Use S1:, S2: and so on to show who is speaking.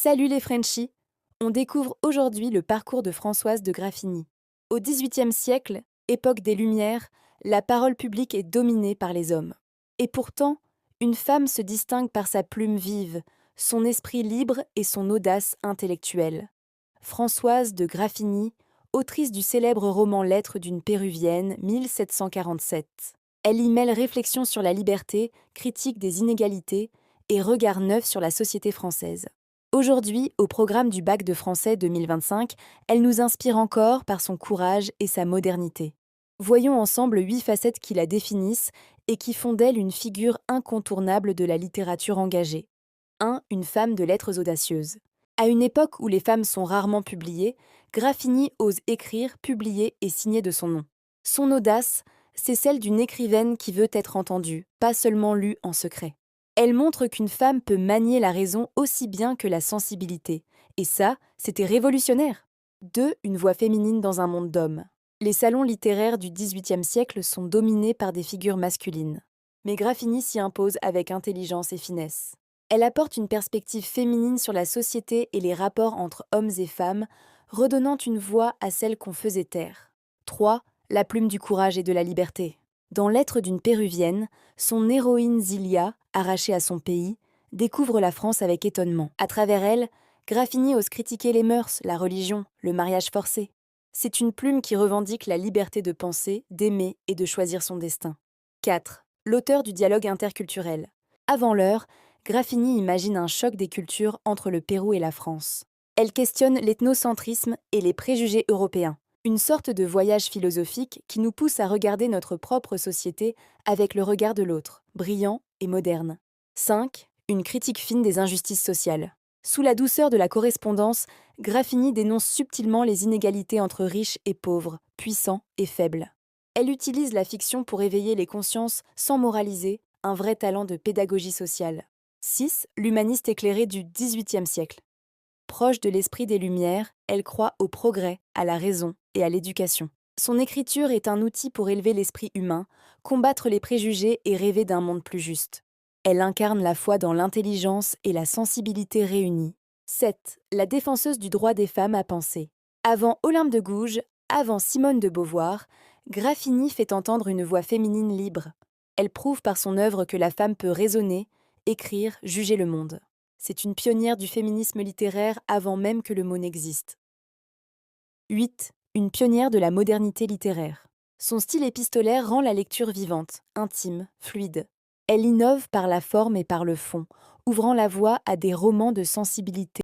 S1: Salut les Frenchies! On découvre aujourd'hui le parcours de Françoise de Graffigny. Au XVIIIe siècle, époque des Lumières, la parole publique est dominée par les hommes. Et pourtant, une femme se distingue par sa plume vive, son esprit libre et son audace intellectuelle. Françoise de Graffigny, autrice du célèbre roman Lettres d'une Péruvienne, 1747. Elle y mêle réflexion sur la liberté, critique des inégalités et regard neuf sur la société française. Aujourd'hui, au programme du Bac de français 2025, elle nous inspire encore par son courage et sa modernité. Voyons ensemble 8 facettes qui la définissent et qui font d'elle une figure incontournable de la littérature engagée. 1. Une femme de lettres audacieuses. À une époque où les femmes sont rarement publiées, Graffigny ose écrire, publier et signer de son nom. Son audace, c'est celle d'une écrivaine qui veut être entendue, pas seulement lue en secret. Elle montre qu'une femme peut manier la raison aussi bien que la sensibilité. Et ça, c'était révolutionnaire. 2. Une voix féminine dans un monde d'hommes. Les salons littéraires du XVIIIe siècle sont dominés par des figures masculines. Mais Graffigny s'y impose avec intelligence et finesse. Elle apporte une perspective féminine sur la société et les rapports entre hommes et femmes, redonnant une voix à celle qu'on faisait taire. 3. La plume du courage et de la liberté. Dans Lettres d'une Péruvienne, son héroïne Zilia, arrachée à son pays, découvre la France avec étonnement. À travers elle, Graffigny ose critiquer les mœurs, la religion, le mariage forcé. C'est une plume qui revendique la liberté de penser, d'aimer et de choisir son destin. 4. L'auteur du dialogue interculturel. Avant l'heure, Graffigny imagine un choc des cultures entre le Pérou et la France. Elle questionne l'ethnocentrisme et les préjugés européens. Une sorte de voyage philosophique qui nous pousse à regarder notre propre société avec le regard de l'autre, brillant et moderne. 5. Une critique fine des injustices sociales. Sous la douceur de la correspondance, Graffigny dénonce subtilement les inégalités entre riches et pauvres, puissants et faibles. Elle utilise la fiction pour éveiller les consciences sans moraliser, un vrai talent de pédagogie sociale. 6. L'humaniste éclairé du XVIIIe siècle. Proche de l'esprit des Lumières, elle croit au progrès, à la raison et à l'éducation. Son écriture est un outil pour élever l'esprit humain, combattre les préjugés et rêver d'un monde plus juste. Elle incarne la foi dans l'intelligence et la sensibilité réunies. 7. La défenseuse du droit des femmes à penser. Avant Olympe de Gouges, avant Simone de Beauvoir, Graffigny fait entendre une voix féminine libre. Elle prouve par son œuvre que la femme peut raisonner, écrire, juger le monde. C'est une pionnière du féminisme littéraire avant même que le mot n'existe. 8. Une pionnière de la modernité littéraire. Son style épistolaire rend la lecture vivante, intime, fluide. Elle innove par la forme et par le fond, ouvrant la voie à des romans de sensibilité